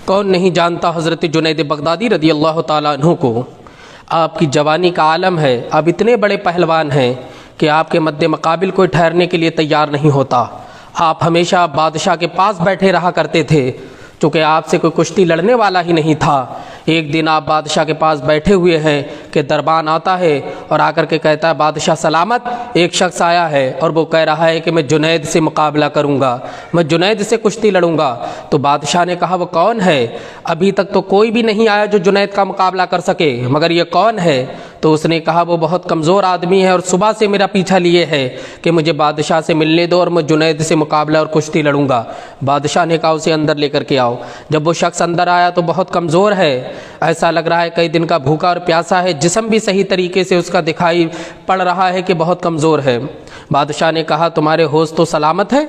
کون نہیں جانتا حضرت جنید بغدادی رضی اللہ تعالیٰ عنہ کو۔ آپ کی جوانی کا عالم ہے، آپ اتنے بڑے پہلوان ہیں کہ آپ کے مد مقابل کوئی ٹھہرنے کے لیے تیار نہیں ہوتا۔ آپ ہمیشہ بادشاہ کے پاس بیٹھے رہا کرتے تھے، چونکہ آپ سے کوئی کشتی لڑنے والا ہی نہیں تھا۔ ایک دن آپ بادشاہ کے پاس بیٹھے ہوئے ہیں کہ دربان آتا ہے اور آ کر کے کہتا ہے بادشاہ سلامت، ایک شخص آیا ہے اور وہ کہہ رہا ہے کہ میں جنید سے مقابلہ کروں گا، میں جنید سے کشتی لڑوں گا۔ تو بادشاہ نے کہا وہ کون ہے؟ ابھی تک تو کوئی بھی نہیں آیا جو جنید کا مقابلہ کر سکے، مگر یہ کون ہے؟ تو اس نے کہا وہ بہت کمزور آدمی ہے اور صبح سے میرا پیچھا لیے ہے کہ مجھے بادشاہ سے ملنے دو اور میں جنید سے مقابلہ اور کشتی لڑوں گا۔ بادشاہ نے کہا اسے اندر لے کر کے آؤ۔ جب وہ شخص اندر آیا تو بہت کمزور ہے، ایسا لگ رہا ہے کئی دن کا بھوکا اور پیاسا ہے، جسم بھی صحیح طریقے سے اس کا دکھائی پڑ رہا ہے کہ بہت کمزور ہے۔ بادشاہ نے کہا تمہارے ہوش تو سلامت ہے؟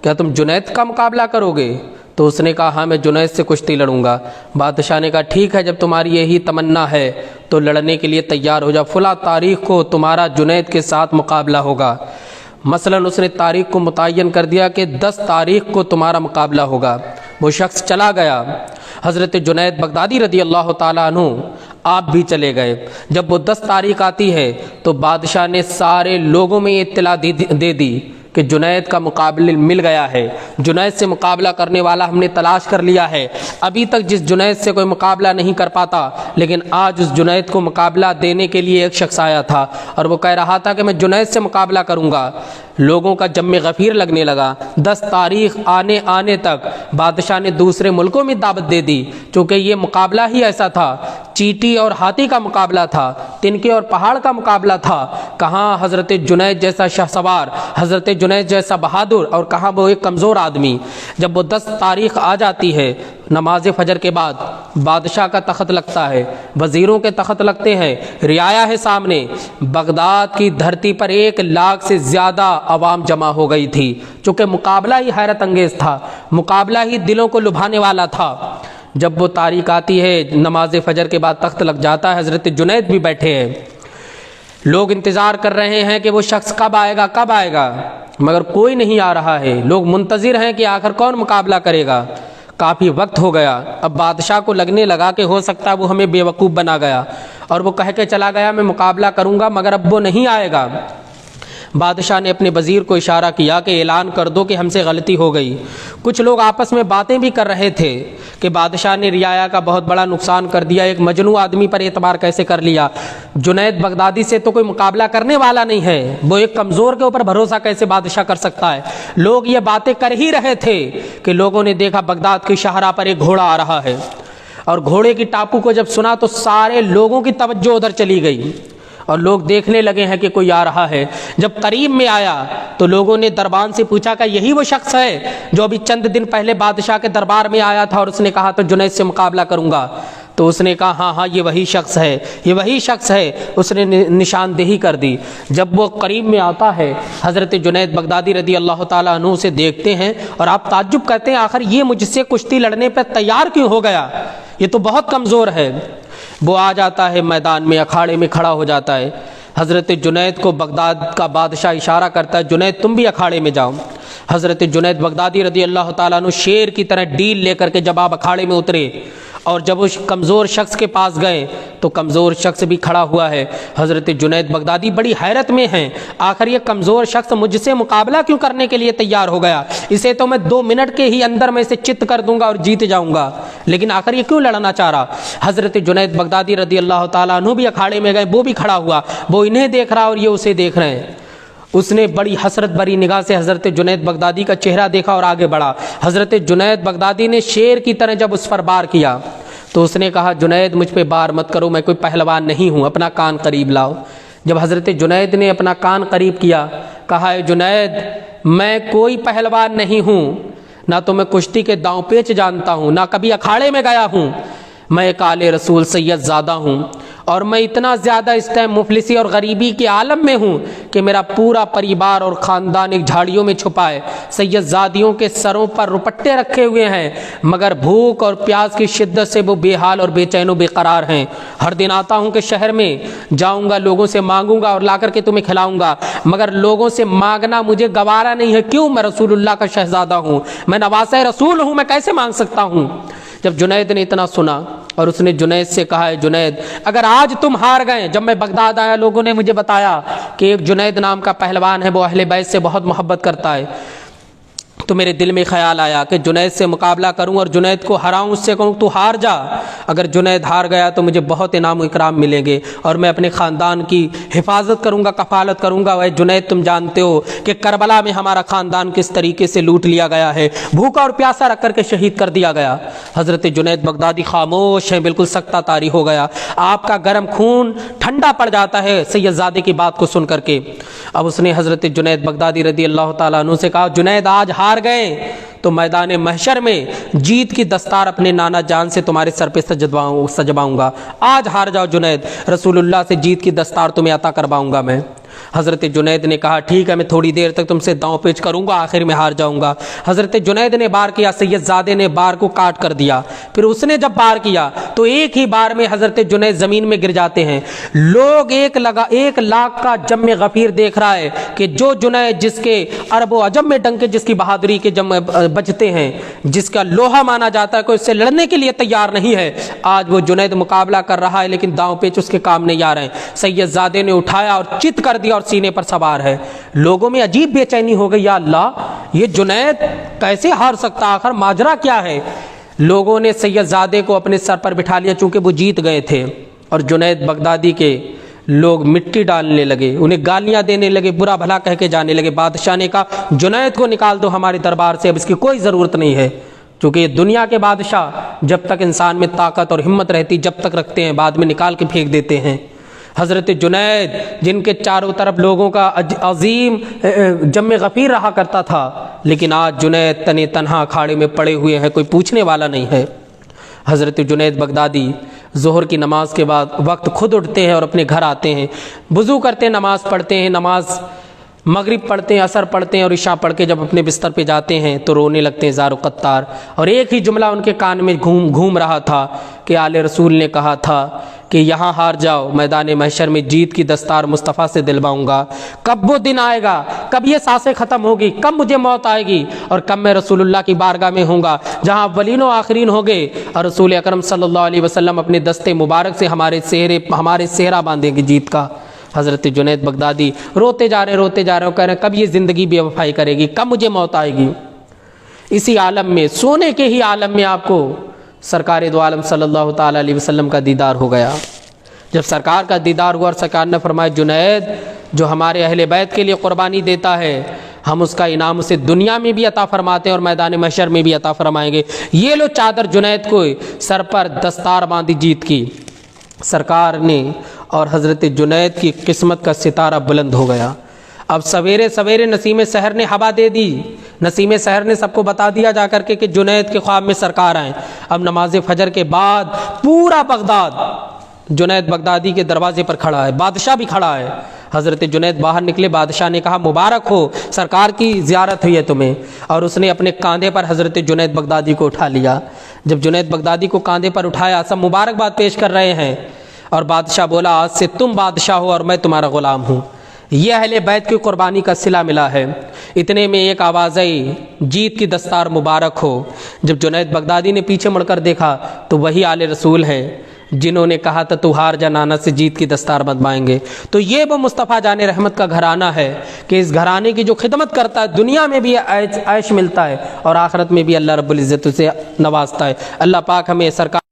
کیا تم جنید کا مقابلہ کرو گے؟ تو اس نے کہا ہاں میں جنید سے کشتی لڑوں گا۔ بادشاہ نے کہا ٹھیک ہے، جب تمہاری یہی تمنا ہے تو لڑنے کے لیے تیار ہو جاؤ، فلاں تاریخ کو تمہارا جنید کے ساتھ مقابلہ ہوگا۔ مثلاً اس نے تاریخ کو متعین کر دیا کہ 10 تاریخ کو تمہارا مقابلہ ہوگا۔ وہ شخص چلا گیا، حضرت جنید بغدادی رضی اللہ تعالیٰ عنہ آپ بھی چلے گئے۔ جب وہ 10 تاریخ آتی ہے تو بادشاہ نے سارے لوگوں میں اطلاع دے دی کہ جنید کا مقابل مل گیا ہے، جنید سے مقابلہ کرنے والا ہم نے تلاش کر لیا ہے۔ ابھی تک جس جنید سے کوئی مقابلہ نہیں کر پاتا، لیکن آج اس جنید کو مقابلہ دینے کے لیے ایک شخص آیا تھا اور وہ کہہ رہا تھا کہ میں جنید سے مقابلہ کروں گا۔ لوگوں کا جم غفیر لگنے لگا۔ 10 تاریخ آنے تک بادشاہ نے دوسرے ملکوں میں دعوت دے دی، چونکہ یہ مقابلہ ہی ایسا تھا، چیٹی اور ہاتھی کا مقابلہ تھا، تنکے اور پہاڑ کا مقابلہ تھا۔ کہاں حضرت جنید جیسا شاہ سوار، حضرت جنید جیسا بہادر، اور کہاں وہ ایک کمزور آدمی۔ جب وہ 10 تاریخ آ جاتی ہے، نماز فجر کے بعد بادشاہ کا تخت لگتا ہے، وزیروں کے تخت لگتے ہیں، رعایا ہے سامنے۔ بغداد کی دھرتی پر 1 لاکھ سے زیادہ عوام جمع ہو گئی تھی، چونکہ مقابلہ ہی حیرت انگیز تھا، مقابلہ ہی دلوں کو لبھانے والا تھا۔ جب وہ تاریخ آتی ہے، نماز فجر کے بعد تخت لگ جاتا ہے، حضرت جنید بھی بیٹھے ہیں، لوگ انتظار کر رہے ہیں کہ وہ شخص کب آئے گا، مگر کوئی نہیں آ رہا ہے۔ لوگ منتظر ہیں کہ آخر کون مقابلہ کرے گا۔ کافی وقت ہو گیا، اب بادشاہ کو لگنے لگا کہ ہو سکتا ہے وہ ہمیں بیوقوف بنا گیا اور وہ کہہ کے چلا گیا میں مقابلہ کروں گا، مگر اب وہ نہیں آئے گا۔ بادشاہ نے اپنے وزیر کو اشارہ کیا کہ اعلان کر دو کہ ہم سے غلطی ہو گئی۔ کچھ لوگ آپس میں باتیں بھی کر رہے تھے کہ بادشاہ نے رعایا کا بہت بڑا نقصان کر دیا، ایک مجنون آدمی پر اعتبار کیسے کر لیا، جنید بغدادی سے تو کوئی مقابلہ کرنے والا نہیں ہے، وہ ایک کمزور کے اوپر بھروسہ کیسے بادشاہ کر سکتا ہے۔ لوگ یہ باتیں کر ہی رہے تھے کہ لوگوں نے دیکھا بغداد کی شاہراہ پر ایک گھوڑا آ رہا ہے، اور گھوڑے کی ٹاپو کو جب سنا تو سارے لوگوں کی توجہ ادھر چلی گئی اور لوگ دیکھنے لگے ہیں کہ کوئی آ رہا ہے۔ جب قریب میں آیا تو لوگوں نے دربان سے پوچھا کہ یہی وہ شخص ہے جو ابھی چند دن پہلے بادشاہ کے دربار میں آیا تھا اور اس نے کہا تو جنید سے مقابلہ کروں گا؟ تو اس نے کہا ہاں یہ وہی شخص ہے، یہ وہی شخص ہے۔ اس نے نشاندہی کر دی۔ جب وہ قریب میں آتا ہے، حضرت جنید بغدادی رضی اللہ تعالیٰ عنہ سے دیکھتے ہیں اور آپ تعجب کرتے ہیں آخر یہ مجھ سے کشتی لڑنے پر تیار کیوں ہو گیا، یہ تو بہت کمزور ہے۔ وہ آ جاتا ہے میدان میں، اکھاڑے میں کھڑا ہو جاتا ہے۔ حضرت جنید کو بغداد کا بادشاہ اشارہ کرتا ہے جنید تم بھی اکھاڑے میں جاؤ۔ حضرت جنید بغدادی رضی اللہ تعالیٰ عنہ شیر کی طرح ڈیل لے کر کے جب آپ اکھاڑے میں اترے اور جب اس کمزور شخص کے پاس گئے تو کمزور شخص بھی کھڑا ہوا ہے۔ حضرت جنید بغدادی بڑی حیرت میں ہیں، آخر یہ کمزور شخص مجھ سے مقابلہ کیوں کرنے کے لیے تیار ہو گیا؟ اسے تو میں 2 منٹ کے ہی اندر میں اسے چت کر دوں گا اور جیت جاؤں گا، لیکن آخر یہ کیوں لڑنا چاہ رہا؟ حضرت جنید بغدادی رضی اللہ تعالیٰ عنہ بھی اکھاڑے میں گئے، وہ بھی کھڑا ہوا، وہ انہیں دیکھ رہا اور یہ اسے دیکھ رہے ہیں۔ اس نے بڑی حسرت بری نگاہ سے حضرت جنید بغدادی کا چہرہ دیکھا اور آگے بڑھا۔ حضرت جنید بغدادی نے شیر کی طرح جب اس پر بار کیا تو اس نے کہا جنید مجھ پہ بار مت کرو، میں کوئی پہلوان نہیں ہوں، اپنا کان قریب لاؤ۔ جب حضرت جنید نے اپنا کان قریب کیا، کہا اے جنید میں کوئی پہلوان نہیں ہوں، نہ تو میں کشتی کے داؤں پیچ جانتا ہوں، نہ کبھی اکھاڑے میں گیا ہوں، میں ایک آل رسول سید زادہ ہوں، اور میں اتنا زیادہ اس ٹائم مفلسی اور غریبی کے عالم میں ہوں کہ میرا پورا پریوار اور خاندان ایک جھاڑیوں میں چھپا ہے، سید زادیوں کے سروں پر رپٹے رکھے ہوئے ہیں، مگر بھوک اور پیاس کی شدت سے وہ بے حال اور بے چین و بے قرار ہیں۔ ہر دن آتا ہوں کہ شہر میں جاؤں گا، لوگوں سے مانگوں گا اور لا کر کے تمہیں کھلاؤں گا، مگر لوگوں سے مانگنا مجھے گوارا نہیں ہے۔ کیوں؟ میں رسول اللہ کا شہزادہ ہوں، میں نواسہ رسول ہوں، میں کیسے مانگ سکتا ہوں؟ جب جنید نے اتنا سنا اور اس نے جنید سے کہا ہے جنید اگر آج تم ہار گئے، جب میں بغداد آیا لوگوں نے مجھے بتایا کہ ایک جنید نام کا پہلوان ہے وہ اہل بیت سے بہت محبت کرتا ہے، تو میرے دل میں خیال آیا کہ جنید سے مقابلہ کروں اور جنید کو ہراؤں، اس سے کہوں تو ہار جا۔ اگر جنید ہار گیا تو مجھے بہت انعام و اکرام ملیں گے اور میں اپنے خاندان کی حفاظت کروں گا، کفالت کروں گا۔ اے جنید تم جانتے ہو کہ کربلا میں ہمارا خاندان کس طریقے سے لوٹ لیا گیا ہے، بھوکا اور پیاسا رکھ کر کے شہید کر دیا گیا۔ حضرت جنید بغدادی خاموش ہیں، بالکل سکتہ طاری ہو گیا، آپ کا گرم خون ٹھنڈا پڑ جاتا ہے سید زادے کی بات کو سن کر کے۔ اب اس نے حضرت جنید بغدادی رضی اللہ تعالیٰ عنہ سے کہا جنید آج ہار گئے تو میدان محشر میں جیت کی دستار اپنے نانا جان سے تمہارے سر پہ سجواؤں گا۔ آج ہار جاؤ جنید، رسول اللہ سے جیت کی دستار تمہیں عطا کرواؤں گا میں۔ حضرت جنید نے کہا ٹھیک ہے میں تھوڑی دیر تک تم سے داؤں پیچ کروں گا، آخر میں ہار جاؤں گا۔ حضرت جنید نے بار کیا، سید زادے نے بار کو کاٹ کر دیا، پھر اس نے جب بار کیا تو ایک ہی بار میں حضرت جنید زمین میں گر جاتے ہیں۔ لوگ 1,00,000 کا جم غفیر دیکھ رہا ہے کہ جو جنید جس کے عرب و عجم میں ڈنکے جس کی بہادری کے جم بجتے ہیں، جس کا لوہا مانا جاتا ہے، کوئی اس سے لڑنے کے لیے تیار نہیں ہے، آج وہ جنید مقابلہ کر رہا ہے لیکن داؤں پیچ اس کے کام نہیں آ رہے ہیں۔ سید زادے نے اٹھایا اور چت کر دیا اور سینے پر سوار ہے۔ لوگوں میں عجیب بے چینی ہو گئی، یا اللہ یہ جنید کیسے ہار سکتا، آخر ماجرا کیا ہے؟ لوگوں نے سید زادے کو اپنے سر پر بٹھا لیا چونکہ وہ جیت گئے تھے، اور جنید بغدادی کے لوگ مٹی ڈالنے لگے، انہیں گالیاں دینے لگے، برا بھلا کہہ کے جانے لگے۔ بادشاہ نے کہا جنید کو نکال دو ہمارے دربار سے، اب اس کی کوئی ضرورت نہیں ہے، چونکہ یہ دنیا کے بادشاہ جب تک انسان میں طاقت اور ہمت رہتی جب تک رکھتے ہیں، بعد میں نکال کے پھینک دیتے ہیں۔ حضرت جنید جن کے چاروں طرف لوگوں کا عظیم جم غفیر رہا کرتا تھا، لیکن آج جنید تنے تنہا اکھاڑے میں پڑے ہوئے ہیں، کوئی پوچھنے والا نہیں ہے۔ حضرت جنید بغدادی ظہر کی نماز کے بعد وقت خود اٹھتے ہیں اور اپنے گھر آتے ہیں، وضو کرتے ہیں، نماز پڑھتے ہیں، نماز مغرب پڑھتے ہیں، عصر پڑھتے ہیں، اور عشاء پڑھ کے جب اپنے بستر پہ جاتے ہیں تو رونے لگتے ہیں زار و قطار، اور ایک ہی جملہ ان کے کان میں گھوم رہا تھا کہ آل رسول نے کہا تھا کہ یہاں ہار جاؤ میدان محشر میں جیت کی دستار مصطفیٰ سے دلواؤں گا۔ کب وہ دن آئے گا، کب یہ سانسیں ختم ہوگی، کب مجھے موت آئے گی اور کب میں رسول اللہ کی بارگاہ میں ہوں گا جہاں اولین و آخرین ہو گئے اور رسول اکرم صلی اللہ علیہ وسلم اپنے دستے مبارک سے ہمارے صحرا باندھیں گے جیت کا۔ حضرت جنید بغدادی روتے جا رہے ہیں، کہہ رہے ہیں کب یہ زندگی بے وفائی کرے گی، کب مجھے موت آئے گی۔ اسی عالم میں، سونے کے ہی عالم میں آپ کو سرکار دو عالم صلی اللہ تعالیٰ علیہ وسلم کا دیدار ہو گیا۔ جب سرکار کا دیدار ہوا اور سرکار نے فرمایا جنید جو ہمارے اہل بیت کے لیے قربانی دیتا ہے ہم اس کا انعام اسے دنیا میں بھی عطا فرماتے ہیں اور میدان محشر میں بھی عطا فرمائیں گے۔ یہ لو چادر جنید کو سر پر دستار باندھی جیت کی سرکار نے، اور حضرت جنید کی قسمت کا ستارہ بلند ہو گیا۔ اب سویرے سویرے نسیم سحر نے ہوا دے دی، نسیم سحر نے سب کو بتا دیا جا کر کے کہ جنید کے خواب میں سرکار آئیں۔ اب نماز فجر کے بعد پورا بغداد جنید بغدادی کے دروازے پر کھڑا ہے، بادشاہ بھی کھڑا ہے۔ حضرت جنید باہر نکلے، بادشاہ نے کہا مبارک ہو، سرکار کی زیارت ہوئی ہے تمہیں، اور اس نے اپنے کاندھے پر حضرت جنید بغدادی کو اٹھا لیا۔ جب جنید بغدادی کو کاندھے پر اٹھایا سب مبارکباد پیش کر رہے ہیں، اور بادشاہ بولا آج سے تم بادشاہ ہو اور میں تمہارا غلام ہوں، یہ اہل بیت کی قربانی کا صلہ ملا ہے۔ اتنے میں ایک آواز آئی جیت کی دستار مبارک ہو۔ جب جنید بغدادی نے پیچھے مڑ کر دیکھا تو وہی آل رسول ہیں جنہوں نے کہا تھا تو ہار جا نانا سے جیت کی دستار بنوائیں گے۔ تو یہ وہ مصطفیٰ جان رحمت کا گھرانہ ہے کہ اس گھرانے کی جو خدمت کرتا ہے دنیا میں بھی عیش ملتا ہے اور آخرت میں بھی اللہ رب العزت سے نوازتا ہے۔ اللہ پاک ہمیں سرکار